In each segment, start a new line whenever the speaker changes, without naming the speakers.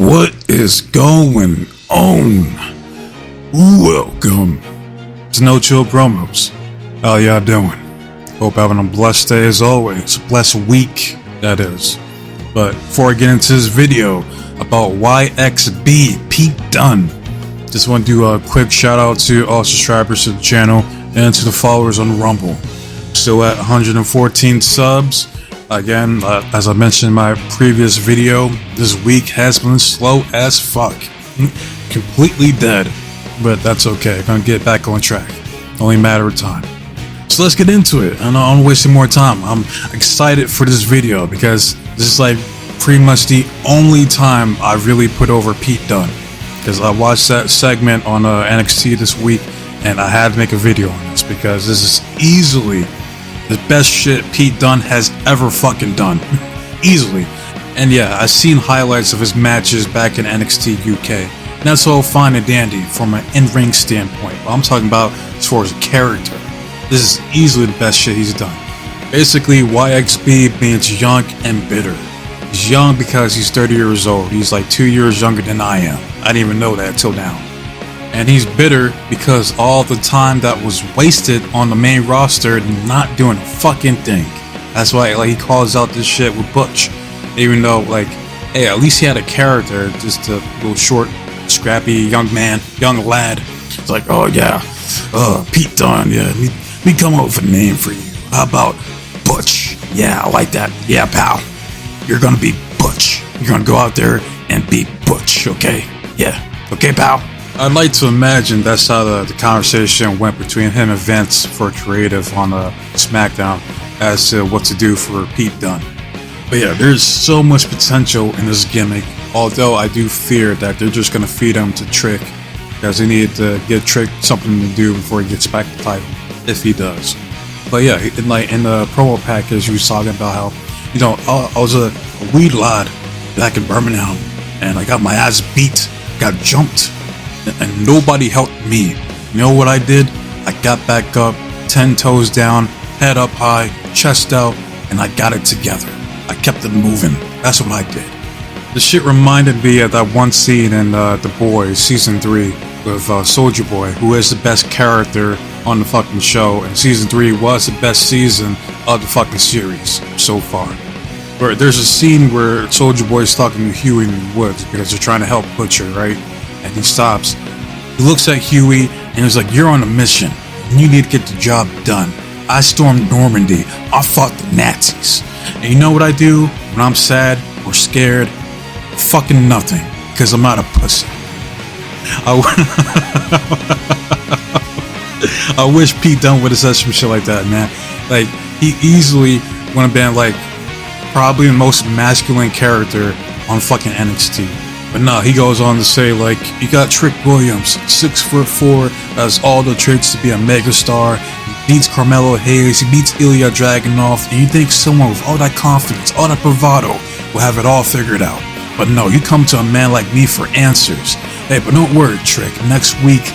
What is going on? Welcome to No Chill Promos. How y'all doing? Hope having a blessed day as always. Blessed week, that is. But before I get into this video about YXB, Pete Dunne, just want to do a quick shout out to all subscribers to the channel and to the followers on Rumble. Still at 114 subs. Again, as I mentioned in my previous video, this week has been slow as fuck. Completely dead, but that's okay. Gonna get back on track. Only a matter of time. So let's get into it. I'm not wasting more time. I'm excited for this video because this is like pretty much the only time I really put over Pete Dunne. Because I watched that segment on NXT this week and I had to make a video on this because this is easily the best shit Pete Dunne has ever fucking done. Easily. And yeah, I've seen highlights of his matches back in NXT UK. And that's all fine and dandy from an in-ring standpoint. But I'm talking about as far as a character. This is easily the best shit he's done. Basically, YXB means young and bitter. He's young because he's 30 years old. He's like 2 years younger than I am. I didn't even know that till now. And he's bitter because all the time that was wasted on the main roster not doing a fucking thing. That's why like he calls out this shit with Butch. Even though like, hey, at least he had a character, just a little short, scrappy young man, young lad. It's like, oh yeah, Pete Dunne, yeah, we come up with a name for you. How about Butch? Yeah, I like that. Yeah, pal. You're gonna be Butch. You're gonna go out there and be Butch, okay? Yeah, okay, pal? I'd like to imagine that's how the conversation went between him and Vince for creative on SmackDown as to what to do for Pete Dunne. But yeah, there's so much potential in this gimmick, although I do fear that they're just going to feed him to Trick because they need to get Trick something to do before he gets back the title, if he does. But yeah, in the promo package, he was talking about how, you know, I was a wee lad back in Birmingham and I got my ass beat, got jumped. And nobody helped me. You know what I did? I got back up, 10 toes down, head up high, chest out, and I got it together. I kept it moving. That's what I did. The shit reminded me of that one scene in The Boys Season 3 with Soulja Boy, who is the best character on the fucking show, and Season 3 was the best season of the fucking series so far. Where there's a scene where Soulja Boy is talking to Huey in the woods because they're trying to help Butcher, right? And he stops. He looks at Huey and he's like, you're on a mission. You need to get the job done. I stormed Normandy. I fought the Nazis. And you know what I do when I'm sad or scared? Fucking nothing. Because I'm not a pussy. I wish Pete Dunne would have said some shit like that, man. Like, he easily would have been like probably the most masculine character on fucking NXT. But no, he goes on to say, like, you got Trick Williams, 6'4", has all the traits to be a megastar. He beats Carmelo Hayes, he beats Ilya Dragunov, and you think someone with all that confidence, all that bravado, will have it all figured out. But no, you come to a man like me for answers. Hey, but don't worry, Trick. Next week,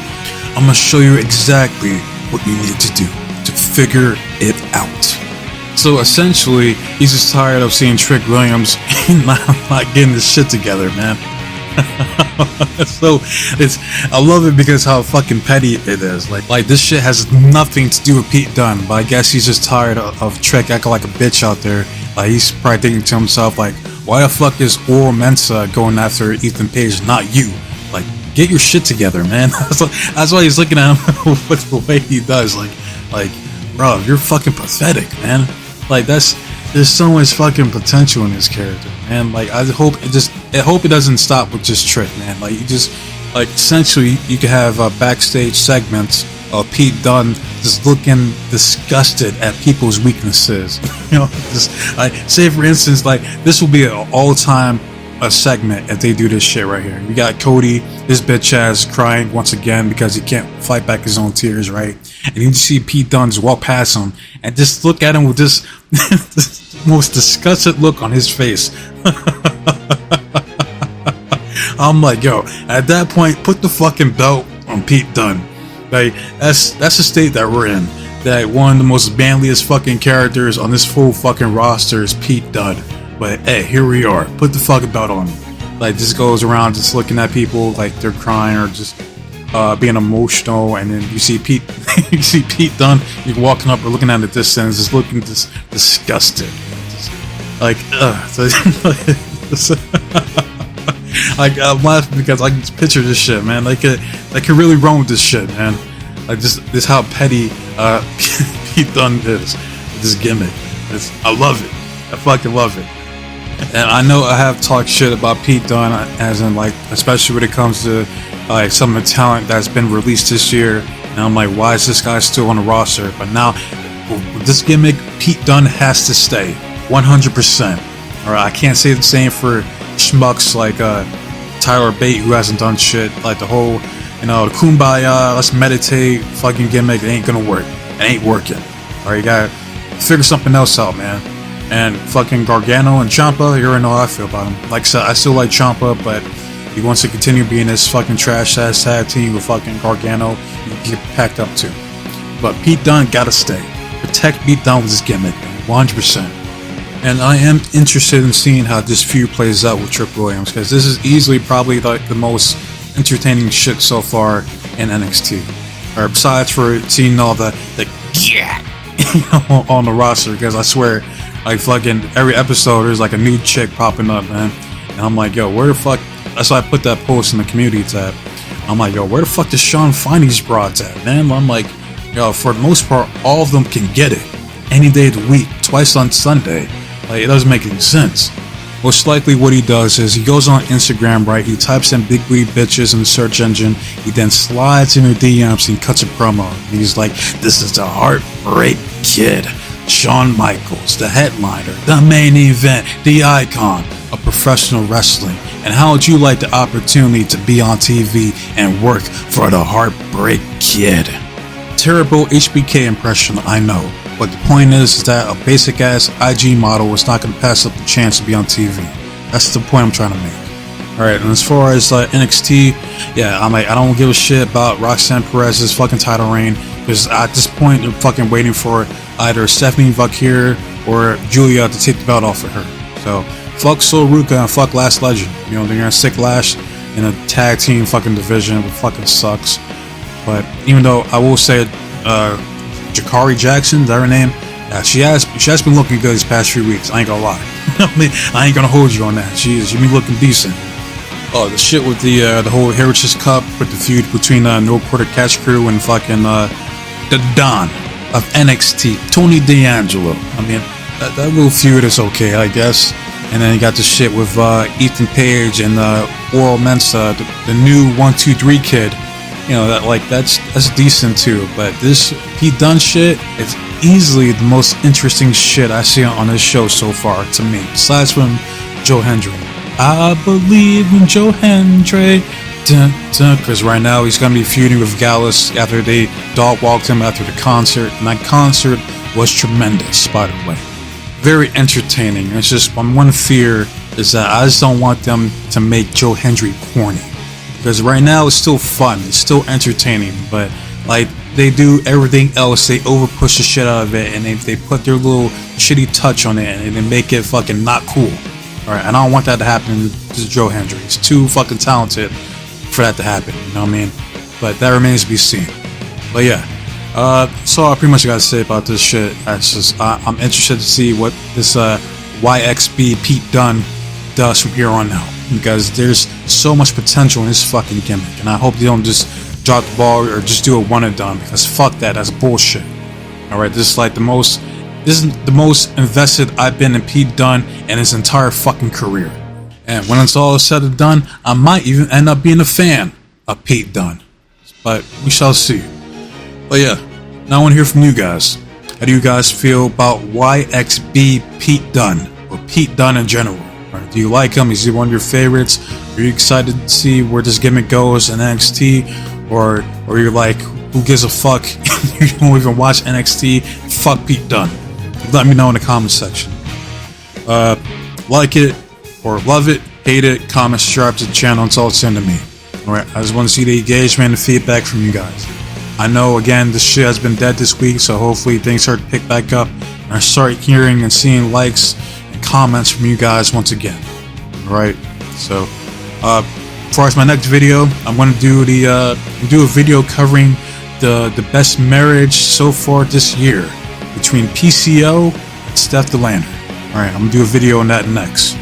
I'm gonna show you exactly what you need to do to figure it out. So essentially, he's just tired of seeing Trick Williams not getting this shit together, man. So I love it because how fucking petty it is. Like this shit has nothing to do with Pete Dunne, but I guess he's just tired of Trick acting like a bitch out there. Like he's probably thinking to himself, like, why the fuck is Oral Mensa going after Ethan Page, not you? Like, get your shit together, man. That's why he's looking at him with the way he does. Like, bro, you're fucking pathetic, man. Like there's so much fucking potential in this character, man. Like I hope it doesn't stop with just Trick, man. Like you just like essentially you could have backstage segments of Pete Dunne just looking disgusted at people's weaknesses. You know, just like say for instance, like this will be an all-time segment if they do this shit right here. You got Cody, this bitch ass crying once again because he can't fight back his own tears, right? And you see Pete Dunne just walk past him and just look at him with this, this most disgusted look on his face. I'm like, yo, at that point, put the fucking belt on Pete Dunne. Like, that's the state that we're in. That one of the most manliest fucking characters on this full fucking roster is Pete Dunne. But hey, here we are. Put the fucking belt on him. like just goes around just looking at people like they're crying or just being emotional, and then you see Pete you see Pete Dunne, you're walking up or looking at the distance, just looking just disgusted, just, like like I'm laughing because I can just picture this shit, man. Like it really wrong with this shit, man. Like this how petty Pete Dunne is with this gimmick. I love it. I fucking love it. And I know I have talked shit about Pete Dunne, as in like, especially when it comes to like some of the talent that's been released this year. And I'm like, why is this guy still on the roster? But now, with this gimmick, Pete Dunne has to stay 100%. Or I can't say the same for schmucks like Tyler Bate, who hasn't done shit. Like the whole, the kumbaya, let's meditate, fucking gimmick, it ain't gonna work. It ain't working. Alright, you gotta figure something else out, man. And fucking Gargano and Ciampa, you already know how I feel about him. Like I said, I still like Ciampa, but he wants to continue being this fucking trash ass tag team with fucking Gargano. You get packed up too. But Pete Dunne gotta stay. Protect Pete Dunne with this gimmick, 100%. And I am interested in seeing how this feud plays out with Triple Williams, because this is easily probably like the most entertaining shit so far in NXT. Or besides for seeing all the on the roster, because I swear, like fucking every episode there's like a new chick popping up, man. And I'm like, yo, where the fuck? That's why I put that post in the community tab. I'm like, yo, where the fuck does Sean find these broads at, man? I'm like, yo, for the most part, all of them can get it any day of the week, twice on Sunday. Like, it doesn't make any sense. Most likely what he does is he goes on Instagram, right? He types in big booty bitches in the search engine. He then slides in her DMs and cuts a promo. And he's like, this is the Heartbreak Kid, Shawn Michaels, the headliner, the main event, the icon of professional wrestling. And how would you like the opportunity to be on TV and work for the Heartbreak Kid? Terrible HBK impression, I know. But the point is that a basic ass IG model is not going to pass up the chance to be on TV. That's the point I'm trying to make. Alright, and as far as NXT, yeah, I'm like, I don't give a shit about Roxanne Perez's fucking title reign, because at this point they're fucking waiting for either Stephanie Vakir or Julia to take the belt off of her. So fuck Sol Ruka and fuck Last Legend. They're gonna stick Lash in a tag team fucking division. It fucking sucks. But even though I will say Jakari Jackson, is that her name? Yeah, she has been looking good these past few weeks. I ain't gonna lie. I mean, I ain't gonna hold you on that. She been looking decent. Oh, the shit with the whole Heritage Cup, with the feud between No Quarter Catch Crew and fucking the Don of NXT, Tony D'Angelo. I mean, that little feud is okay, I guess. And then you got the shit with Ethan Page and Oral Mensa, the new 1-2-3 kid. That's decent too. But this Pete Dunne shit, it's easily the most interesting shit I see on this show so far to me, besides from Joe Hendry. I believe in Joe Hendry, because right now he's gonna be feuding with Gallus after they dog walked him after the concert, and that concert was tremendous, by the way. Very entertaining. It's just my one fear is that I just don't want them to make Joe Hendry corny. Because right now it's still fun, it's still entertaining, but like they do everything else, they overpush the shit out of it, and they put their little shitty touch on it, and they make it fucking not cool. Alright, and I don't want that to happen to Joe Hendry. He's too fucking talented for that to happen, you know what I mean? But that remains to be seen. But yeah, so I pretty much gotta say about this shit. I'm interested to see what this YXB Pete Dunne does from here on out, because there's so much potential in this fucking gimmick, and I hope they don't just drop the ball or just do a one and done, because fuck that's bullshit. Alright, this is the most invested I've been in Pete Dunne in his entire fucking career. And when it's all said and done, I might even end up being a fan of Pete Dunne. But we shall see. But yeah, now I want to hear from you guys. How do you guys feel about YXB Pete Dunne, or Pete Dunne in general? Right, do you like him? Is he one of your favorites? Are you excited to see where this gimmick goes in NXT? Or you're like, who gives a fuck? You don't even watch NXT? Fuck Pete Dunne. Let me know in the comment section. Like it or love it, hate it, comment, subscribe to the channel. It's all it's into me. Alright, I just want to see the engagement and the feedback from you guys. I know, again, this shit has been dead this week, so hopefully things start to pick back up and I start hearing and seeing likes and comments from you guys once again. Alright, so As far as my next video, I'm gonna do a video covering the best marriage so far this year between PCO and Steph the Lander. Alright, I'm gonna do a video on that next.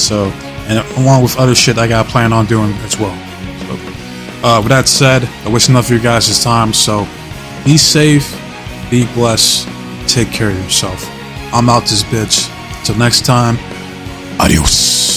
So, and along with other shit I got planned on doing as well. So, with that said, I waste enough of your guys' time, so be safe, be blessed, take care of yourself. I'm out this bitch. Till next time, adios.